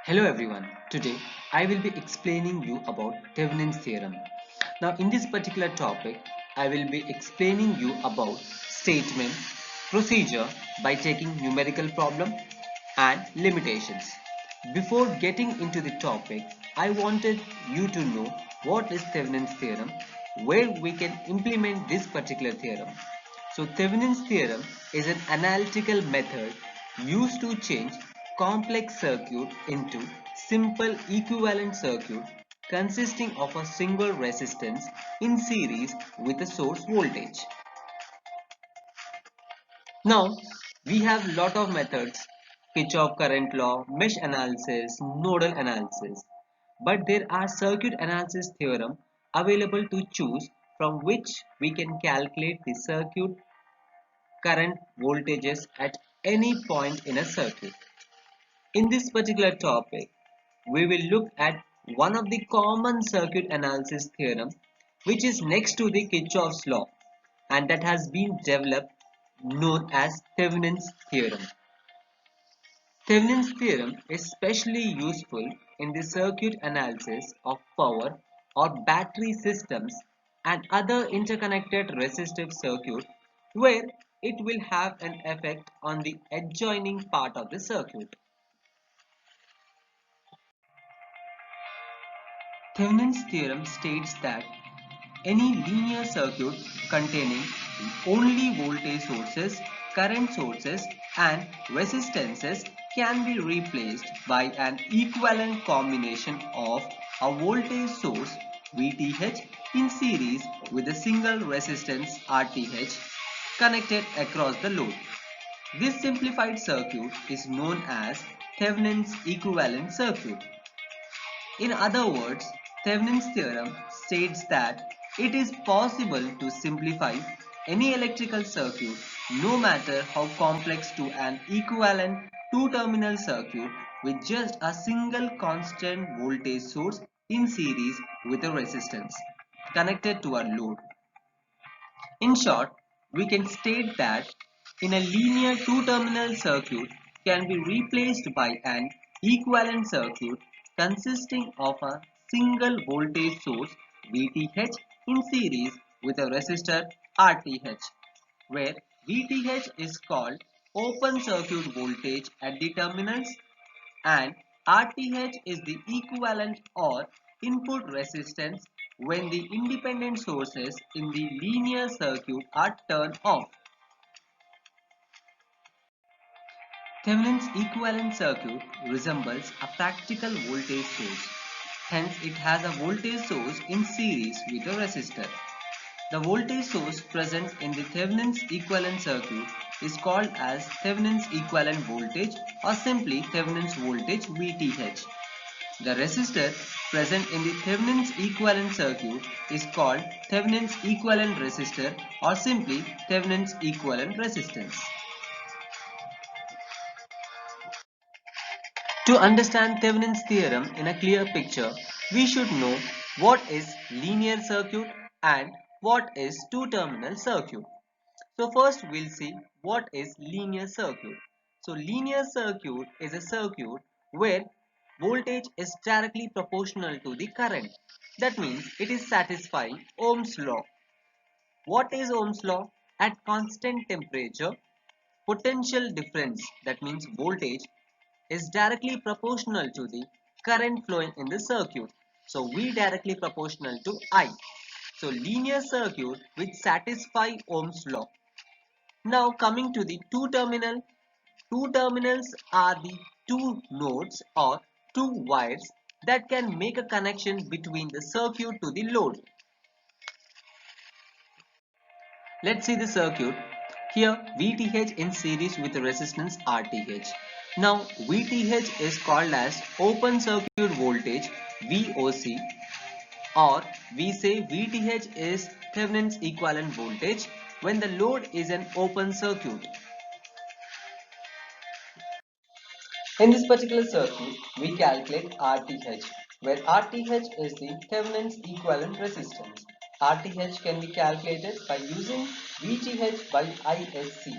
Hello everyone. Today I will be explaining you about Thevenin's theorem. Now in this particular topic I will be explaining you about statement, procedure by taking numerical problem and limitations. Before getting into the topic, I wanted you to know what is Thevenin's theorem, where we can implement this particular theorem. So Thevenin's theorem is an analytical method used to change complex circuit into simple equivalent circuit consisting of a single resistance in series with a source voltage. Now we have lot of methods: Kirchhoff current law, mesh analysis, nodal analysis. But there are circuit analysis theorem available to choose from which we can calculate the circuit current voltages at any point in a circuit. In this particular topic, we will look at one of the common circuit analysis theorem which is next to the Kirchhoff's law and that has been developed known as Thevenin's theorem. Thevenin's theorem is especially useful in the circuit analysis of power or battery systems and other interconnected resistive circuit where it will have an effect on the adjoining part of the circuit. Thevenin's theorem states that any linear circuit containing only voltage sources, current sources and resistances can be replaced by an equivalent combination of a voltage source VTH in series with a single resistance RTH connected across the load. This simplified circuit is known as Thevenin's equivalent circuit. In other words, Thevenin's theorem states that it is possible to simplify any electrical circuit, no matter how complex, to an equivalent two-terminal circuit with just a single constant voltage source in series with a resistance connected to a load. In short, we can state that in a linear two-terminal circuit can be replaced by an equivalent circuit consisting of a single voltage source VTH in series with a resistor RTH, where VTH is called open circuit voltage at the terminals and RTH is the equivalent or input resistance when the independent sources in the linear circuit are turned off. Thevenin's equivalent circuit resembles a practical voltage source. Hence, it has a voltage source in series with a resistor. The voltage source present in the Thevenin's equivalent circuit is called as Thevenin's equivalent voltage or simply Thevenin's voltage VTH. The resistor present in the Thevenin's equivalent circuit is called Thevenin's equivalent resistor or simply Thevenin's equivalent resistance. To understand Thevenin's theorem in a clear picture, we should know what is linear circuit and what is two-terminal circuit. So first we'll see what is linear circuit. So linear circuit is a circuit where voltage is directly proportional to the current. That means it is satisfying Ohm's law. What is Ohm's law? At constant temperature, potential difference, that means voltage, is directly proportional to the current flowing in the circuit. So V directly proportional to I. So linear circuit which satisfy Ohm's law. Now coming to the two terminals are the two nodes or two wires that can make a connection between the circuit to the load. Let's see the circuit. Here VTH in series with the resistance RTH. Now VTH is called as open circuit voltage VOC, or we say VTH is Thevenin's equivalent voltage when the load is an open circuit. In this particular circuit, we calculate RTH, where RTH is the Thevenin's equivalent resistance. RTH can be calculated by using VTH by ISC.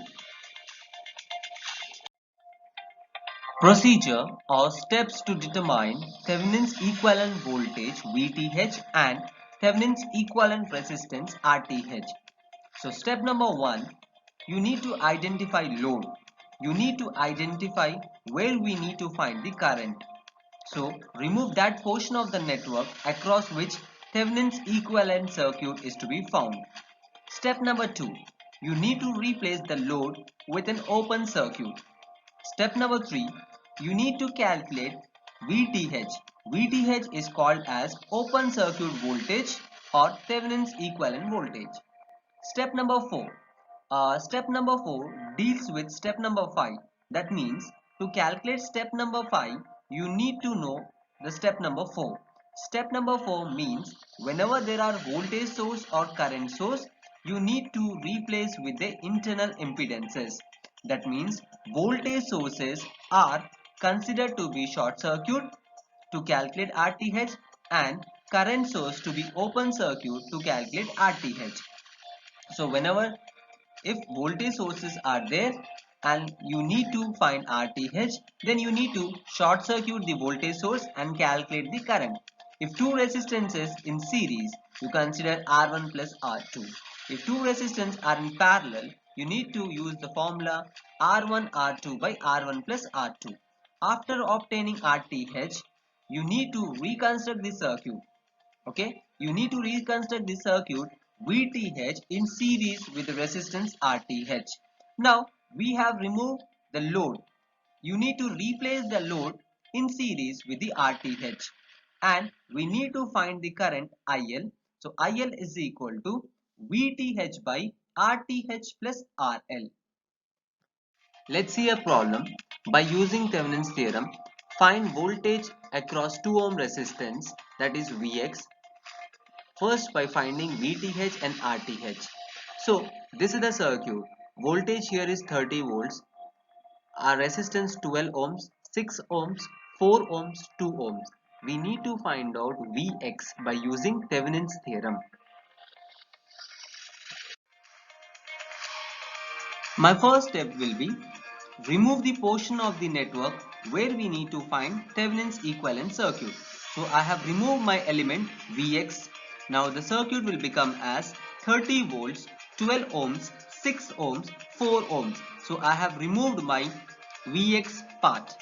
Procedure or steps to determine Thevenin's equivalent voltage VTH and Thevenin's equivalent resistance RTH. So step number 1, you need to identify load. You need to identify where we need to find the current. So remove that portion of the network across which Thevenin's equivalent circuit is to be found. Step number 2, you need to replace the load with an open circuit. Step number 3, you need to calculate VTH. VTH is called as open circuit voltage or Thevenin's equivalent voltage. Step number 4. Step number 4 deals with step number 5. That means to calculate step number 5, you need to know the step number 4. Step number 4 means whenever there are voltage source or current source, you need to replace with the internal impedances. That means voltage sources are considered to be short circuit to calculate RTH and current source to be open circuit to calculate RTH. So whenever if voltage sources are there and you need to find RTH, then you need to short circuit the voltage source and calculate the current. If two resistances in series, you consider R1 plus R2. If two resistance are in parallel, you need to use the formula R1 R2 by R1 plus R2. After obtaining RTH, you need to reconstruct the circuit. Okay, you need to reconstruct the circuit VTH in series with the resistance RTH. Now we have removed the load. You need to replace the load in series with the RTH and we need to find the current IL. So IL is equal to VTH by RTH plus RL. Let's see a problem. By using Thevenin's theorem, find voltage across 2 ohm resistance, that is Vx. First, by finding VTH and RTH. So this is the circuit. Voltage here is 30 volts. Our resistance 12 ohms, 6 ohms, 4 ohms, 2 ohms. We need to find out Vx by using Thevenin's theorem. My first step will be remove the portion of the network where we need to find Thevenin's equivalent circuit. So I have removed my element Vx. Now the circuit will become as 30 volts, 12 ohms, 6 ohms, 4 ohms. So I have removed my Vx part.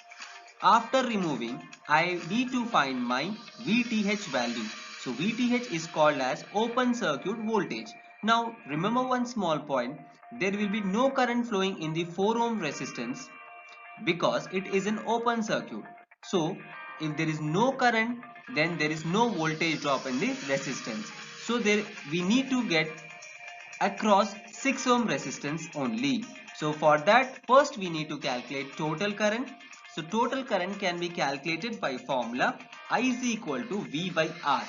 After removing, I need to find my VTH value. So VTH is called as open circuit voltage. Now remember one small point, there will be no current flowing in the 4 ohm resistance because it is an open circuit. So if there is no current, then there is no voltage drop in the resistance. So there we need to get across 6 ohm resistance only. So for that, first we need to calculate total current. So total current can be calculated by formula I is equal to V by R.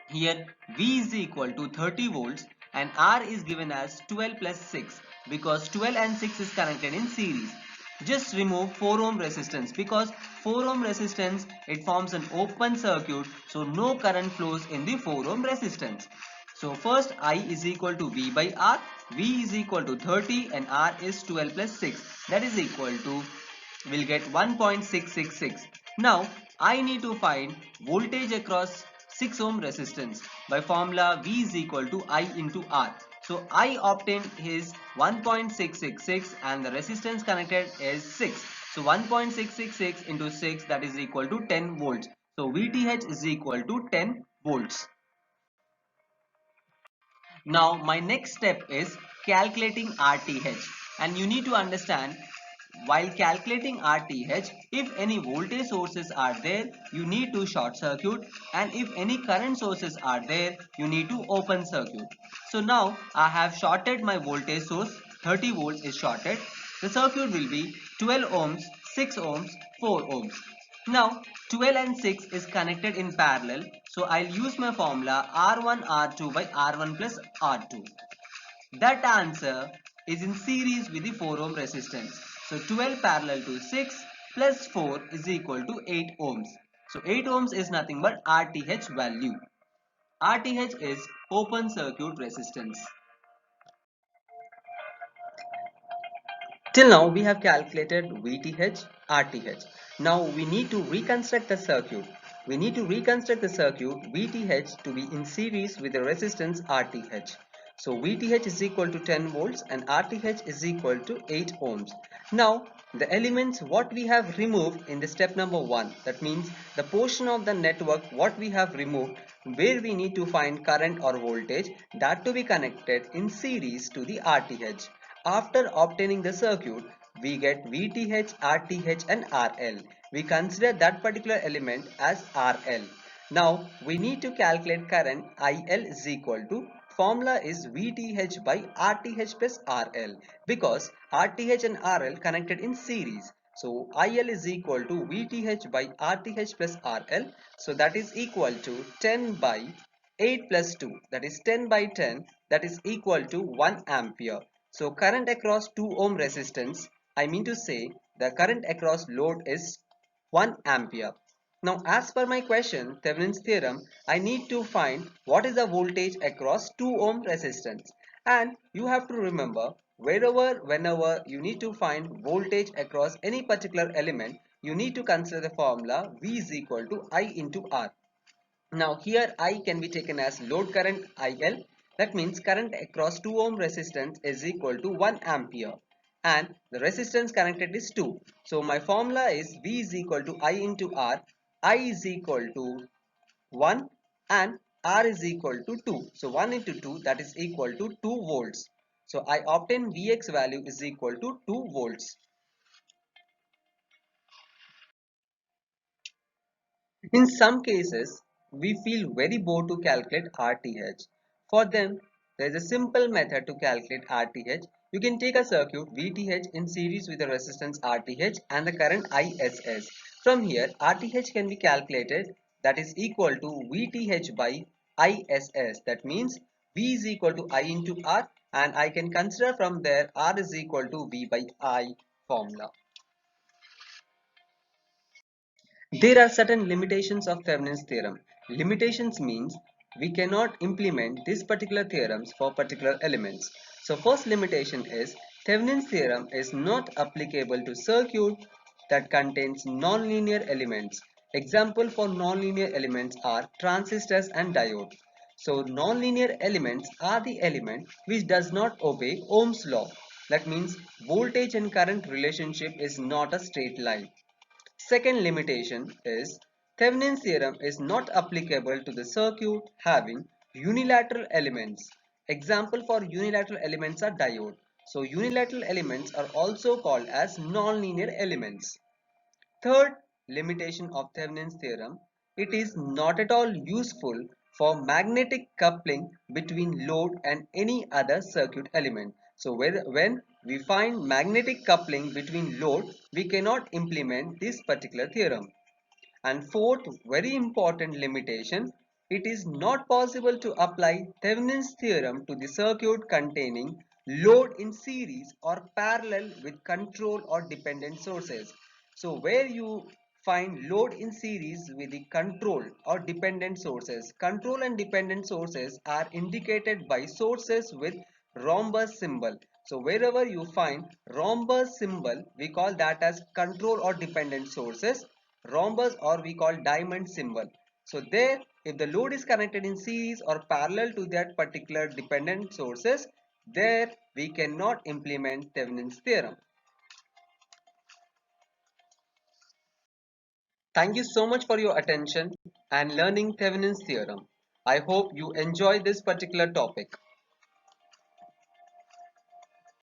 Here V is equal to 30 volts and R is given as 12 plus 6 because 12 and 6 is connected in series. Just remove 4 ohm resistance because 4 ohm resistance it forms an open circuit, so no current flows in the 4 ohm resistance. So first I is equal to V by R, V is equal to 30 and R is 12 plus 6, that is equal to, we'll get 1.666. Now I need to find voltage across 6 ohm resistance by formula V is equal to I into R. So I obtained his 1.666 and the resistance connected is 6. So 1.666 into 6, that is equal to 10 volts. So VTH is equal to 10 volts. Now my next step is calculating RTH, and you need to understand while calculating RTH, if any voltage sources are there, you need to short circuit, and if any current sources are there, you need to open circuit. So now I have shorted my voltage source, 30 volts is shorted. The circuit will be 12 ohms, 6 ohms, 4 ohms. Now 12 and 6 is connected in parallel, so I'll use my formula R1 R2 by R1 plus R2. That answer is in series with the 4 ohm resistance. So 12 parallel to 6 plus 4 is equal to 8 ohms. So 8 ohms is nothing but RTH value. RTH is open circuit resistance. Till now we have calculated VTH, RTH. Now we need to reconstruct the circuit. We need to reconstruct the circuit VTH to be in series with the resistance RTH. So VTH is equal to 10 volts and RTH is equal to 8 ohms. Now the elements what we have removed in the step number 1, that means the portion of the network what we have removed where we need to find current or voltage, that to be connected in series to the RTH. After obtaining the circuit, we get VTH, RTH and RL. We consider that particular element as RL. Now we need to calculate current. IL is equal to, formula is VTH by RTH plus RL, because RTH and RL connected in series. So IL is equal to VTH by RTH plus RL. So that is equal to 10 by 8 plus 2, that is 10 by 10, that is equal to 1 ampere. So current across 2 ohm resistance, I mean to say the current across load is 1 ampere. Now as per my question, Thevenin's theorem, I need to find what is the voltage across 2 ohm resistance. And you have to remember, whenever you need to find voltage across any particular element, you need to consider the formula V is equal to I into R. Now here I can be taken as load current IL. That means current across 2 ohm resistance is equal to 1 ampere and the resistance connected is 2. So my formula is V is equal to I into R. I is equal to 1 and R is equal to 2. So 1 into 2, that is equal to 2 volts. So I obtain Vx value is equal to 2 volts. In some cases, we feel very bored to calculate RTH. For them, there is a simple method to calculate RTH. You can take a circuit VTH in series with the resistance RTH and the current ISS. From here, RTH can be calculated, that is equal to VTH by ISS. That means V is equal to I into R, and I can consider from there R is equal to V by I formula. There are certain limitations of Thevenin's theorem. Limitations means we cannot implement these particular theorems for particular elements. So first limitation is Thevenin's theorem is not applicable to circuit that contains nonlinear elements. Example for nonlinear elements are transistors and diodes. So nonlinear elements are the element which does not obey Ohm's law. That means voltage and current relationship is not a straight line. Second limitation is Thevenin's theorem is not applicable to the circuit having unilateral elements. Example for unilateral elements are diode. So unilateral elements are also called as nonlinear elements. Third limitation of Thevenin's theorem, it is not at all useful for magnetic coupling between load and any other circuit element. So when we find magnetic coupling between load, we cannot implement this particular theorem. And fourth, very important limitation, it is not possible to apply Thevenin's theorem to the circuit containing load in series or parallel with control or dependent sources. So where you find load in series with the control or dependent sources. Control and dependent sources are indicated by sources with rhombus symbol. So wherever you find rhombus symbol, we call that as control or dependent sources, rhombus or we call diamond symbol. So there, if the load is connected in series or parallel to that particular dependent sources, there we cannot implement Thevenin's theorem. Thank you so much for your attention and learning Thevenin's theorem. I hope you enjoy this particular topic.